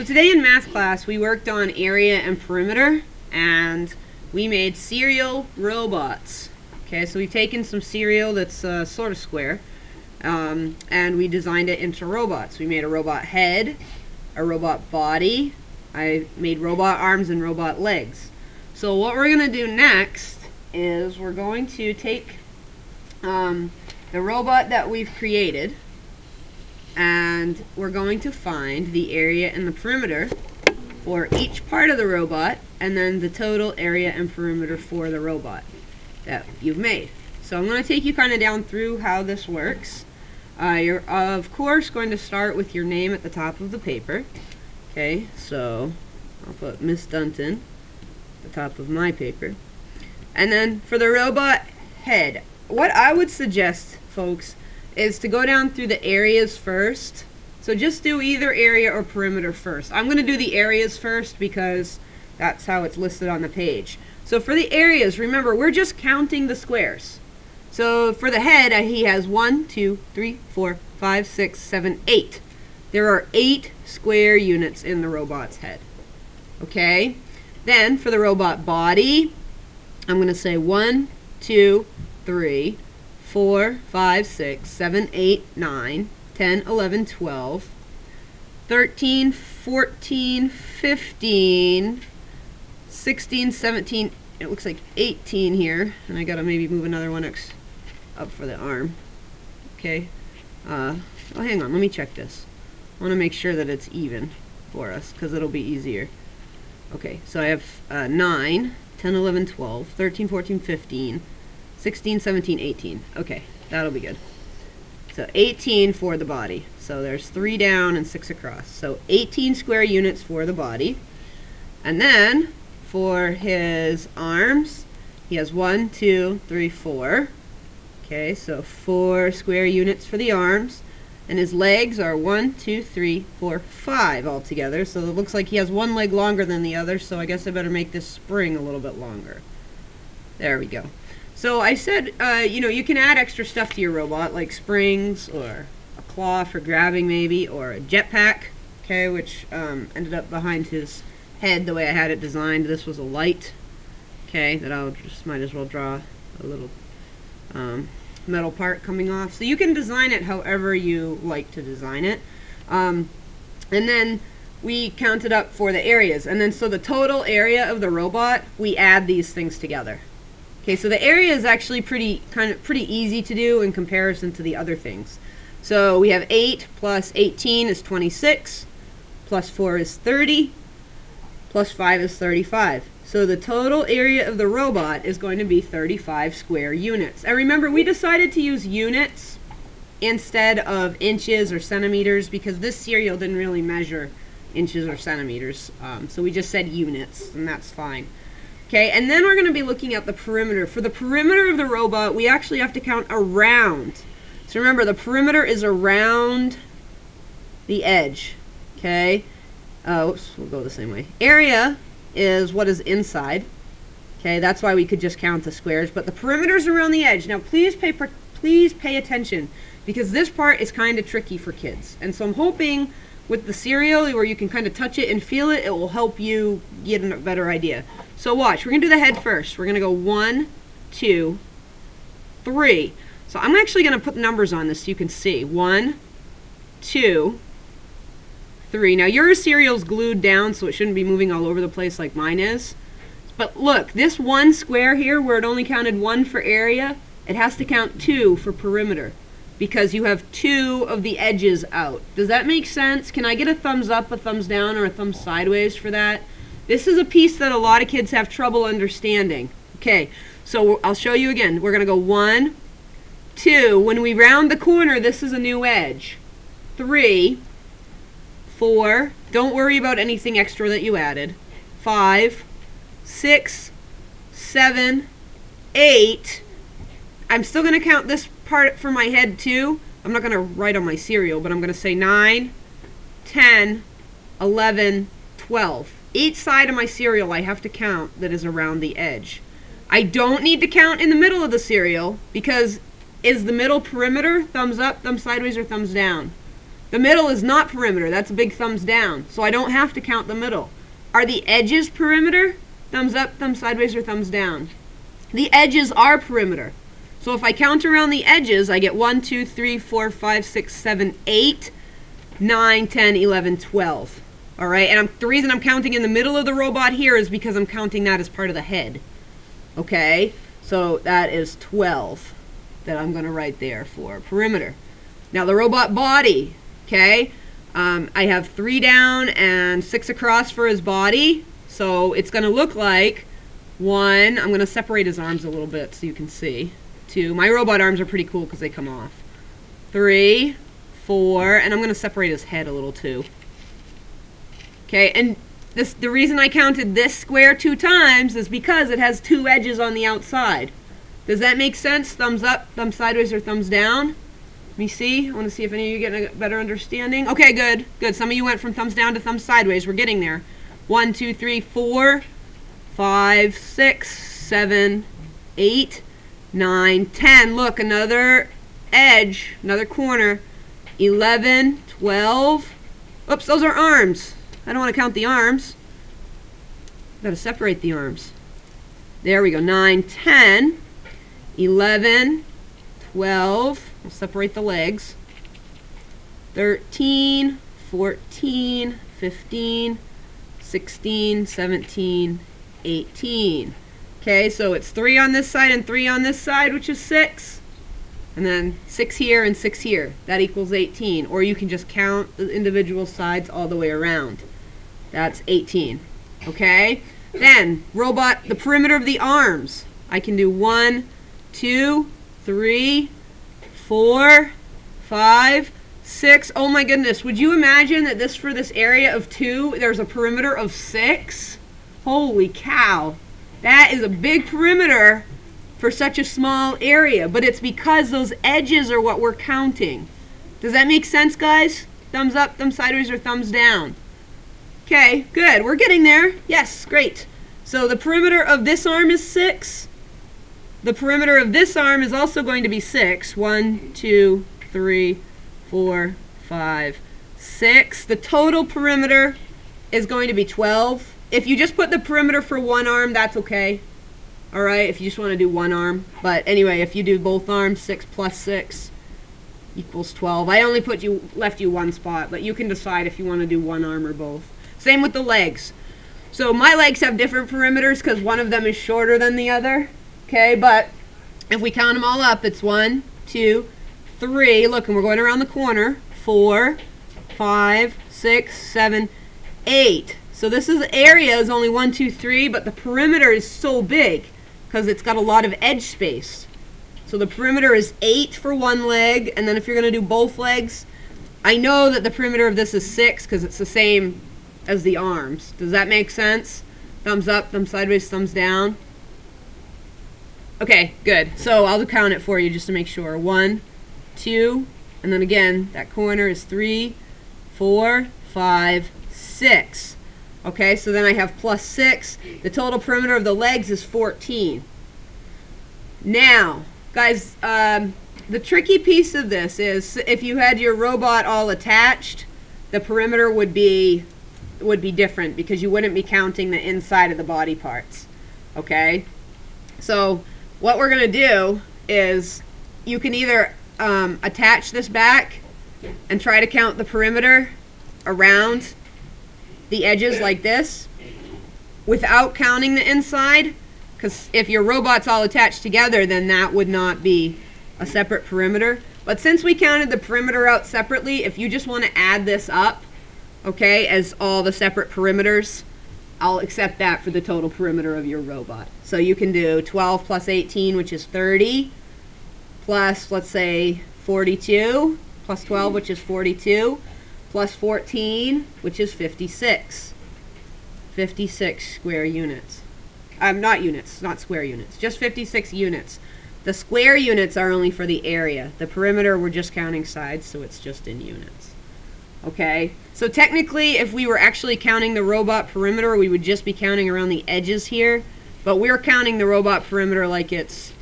So today in math class we worked on area and perimeter, and we made cereal robots. Okay, so we've taken some cereal that's sort of square, and we designed it into robots. We made a robot head, a robot body. I made robot arms and robot legs. So what we're going to do next is we're going to take the robot that we've created, and we're going to find the area and the perimeter for each part of the robot, and then the total area and perimeter for the robot that you've made. So I'm going to take you kind of down through how this works. You're of course going to start with your name at the top of the paper. Okay, so I'll put Miss Dunton at the top of my paper. And then for the robot head, what I would suggest, folks, is to go down through the areas first. So just do either area or perimeter first. I'm going to do the areas first because that's how it's listed on the page. So for the areas, remember, we're just counting the squares. So for the head, he has 1, 2, 3, 4, 5, 6, 7, 8. There are 8 square units in the robot's head. Okay? Then for the robot body, I'm going to say 1, 2, 3, 4, 5, 6, 7, 8, 9, 10, 11, 12, 13, 14, 15, 16, 17, it looks like 18 here, and I gotta maybe move another one up for the arm. Okay, oh hang on, let me check this. I want to make sure that it's even for us, because it'll be easier. Okay, so I have 9, 10, 11, 12, 13, 14, 15, 16, 17, 18. Okay, that'll be good. So 18 for the body. So there's 3 down and 6 across. So 18 square units for the body. And then for his arms, he has 1, 2, 3, 4. Okay, so 4 square units for the arms. And his legs are 1, 2, 3, 4, 5 altogether. So it looks like he has one leg longer than the other, so I guess I better make this spring a little bit longer. There we go. So I said, you can add extra stuff to your robot, like springs, or a claw for grabbing maybe, or a jetpack, okay, which ended up behind his head the way I had it designed. This was a light, okay, that I'll just might as well draw a little metal part coming off. So you can design it however you like to design it. And then we counted up for the areas, and then so the total area of the robot, we add these things together. Okay, so the area is actually pretty easy to do in comparison to the other things. So we have 8 plus 18 is 26, plus 4 is 30, plus 5 is 35. So the total area of the robot is going to be 35 square units. And remember, we decided to use units instead of inches or centimeters because this cereal didn't really measure inches or centimeters. So we just said units, and that's fine. Okay, and then we're going to be looking at the perimeter. For the perimeter of the robot, we actually have to count around. So remember, the perimeter is around the edge. Okay, oops, we'll go the same way. Area is what is inside. Okay, that's why we could just count the squares. But the perimeter is around the edge. Now, please pay attention, because this part is kind of tricky for kids. And so I'm hoping with the cereal, where you can kind of touch it and feel it, it will help you get a better idea. So watch, we're going to do the head first. We're going to go 1, 2, 3. So I'm actually going to put numbers on this so you can see. 1, 2, 3. Now your cereal's glued down, so it shouldn't be moving all over the place like mine is. But look, this one square here, where it only counted 1 for area, it has to count 2 for perimeter, because you have 2 of the edges out. Does that make sense? Can I get a thumbs up, a thumbs down, or a thumbs sideways for that? This is a piece that a lot of kids have trouble understanding. Okay, so I'll show you again. We're going to go 1, 2. When we round the corner, this is a new edge. 3, 4. Don't worry about anything extra that you added. 5, 6, 7, 8. I'm still going to count this part for my head too. I'm not going to write on my cereal, but I'm going to say 9, 10, 11, 12. Each side of my cereal I have to count that is around the edge. I don't need to count in the middle of the cereal, because is the middle perimeter thumbs up, thumbs sideways, or thumbs down? The middle is not perimeter. That's a big thumbs down. So I don't have to count the middle. Are the edges perimeter? Thumbs up, thumbs sideways, or thumbs down? The edges are perimeter. So if I count around the edges, I get 1, 2, 3, 4, 5, 6, 7, 8, 9, 10, 11, 12. All right, and the reason I'm counting in the middle of the robot here is because I'm counting that as part of the head. Okay, so that is 12 that I'm going to write there for perimeter. Now the robot body, okay, I have 3 down and 6 across for his body. So it's going to look like 1, I'm going to separate his arms a little bit so you can see. 2, my robot arms are pretty cool because they come off. 3, 4, and I'm going to separate his head a little too. Okay, and the reason I counted this square 2 times is because it has 2 edges on the outside. Does that make sense? Thumbs up, thumbs sideways, or thumbs down? Let me see. I want to see if any of you get a better understanding. Okay, good. Good. Some of you went from thumbs down to thumbs sideways. We're getting there. 1, 2, 3, 4, 5, 6, 7, 8, 9, 10. Look, another edge, another corner. 11, 12. Oops, those are arms. I don't want to count the arms. Got to separate the arms. There we go. 9, 10, 11, 12. We'll separate the legs. 13, 14, 15, 16, 17, 18. Okay, so it's 3 on this side and 3 on this side, which is 6. And then 6 here and 6 here. That equals 18. Or you can just count the individual sides all the way around. That's 18. Okay? Then, robot, the perimeter of the arms. I can do 1, 2, 3, 4, 5, 6. Oh my goodness. Would you imagine that for this area of 2, there's a perimeter of 6? Holy cow. That is a big perimeter for such a small area. But it's because those edges are what we're counting. Does that make sense, guys? Thumbs up, thumbs sideways, or thumbs down? Okay, good. We're getting there. Yes, great. So the perimeter of this arm is 6. The perimeter of this arm is also going to be 6. 1, 2, 3, 4, 5, 6. The total perimeter is going to be 12. If you just put the perimeter for one arm, that's okay. Alright, if you just want to do one arm. But anyway, if you do both arms, 6 plus 6 equals 12. I only left you one spot, but you can decide if you want to do one arm or both. Same with the legs. So my legs have different perimeters because one of them is shorter than the other. Okay, but if we count them all up, it's 1, 2, 3. Look, and we're going around the corner. 4, 5, 6, 7, 8. So this area is only 1, 2, 3, but the perimeter is so big because it's got a lot of edge space. So the perimeter is 8 for one leg, and then if you're going to do both legs, I know that the perimeter of this is 6 because it's the same as the arms. Does that make sense? Thumbs up, thumbs sideways, thumbs down. Okay, good. So I'll count it for you just to make sure. 1, 2, and then again, that corner is 3, 4, 5, 6. Okay, so then I have plus 6. The total perimeter of the legs is 14. Now, guys, the tricky piece of this is if you had your robot all attached, the perimeter would be different because you wouldn't be counting the inside of the body parts. Okay? So what we're going to do is you can either attach this back and try to count the perimeter around the edges like this without counting the inside, because if your robot's all attached together, then that would not be a separate perimeter. But since we counted the perimeter out separately, if you just want to add this up, okay, as all the separate perimeters, I'll accept that for the total perimeter of your robot. So you can do 12 plus 18, which is 30, plus, let's say, 42, plus 12, which is 42, plus 14, which is 56. 56 square units. Not units, not square units, just 56 units. The square units are only for the area. The perimeter, we're just counting sides, so it's just in units. Okay, so technically, if we were actually counting the robot perimeter, we would just be counting around the edges here, but we're counting the robot perimeter like it's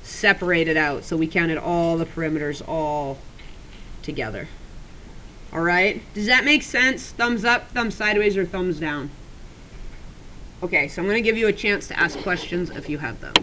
separated out, so we counted all the perimeters all together. Alright? Does that make sense? Thumbs up, thumbs sideways, or thumbs down? Okay, so I'm going to give you a chance to ask questions if you have them.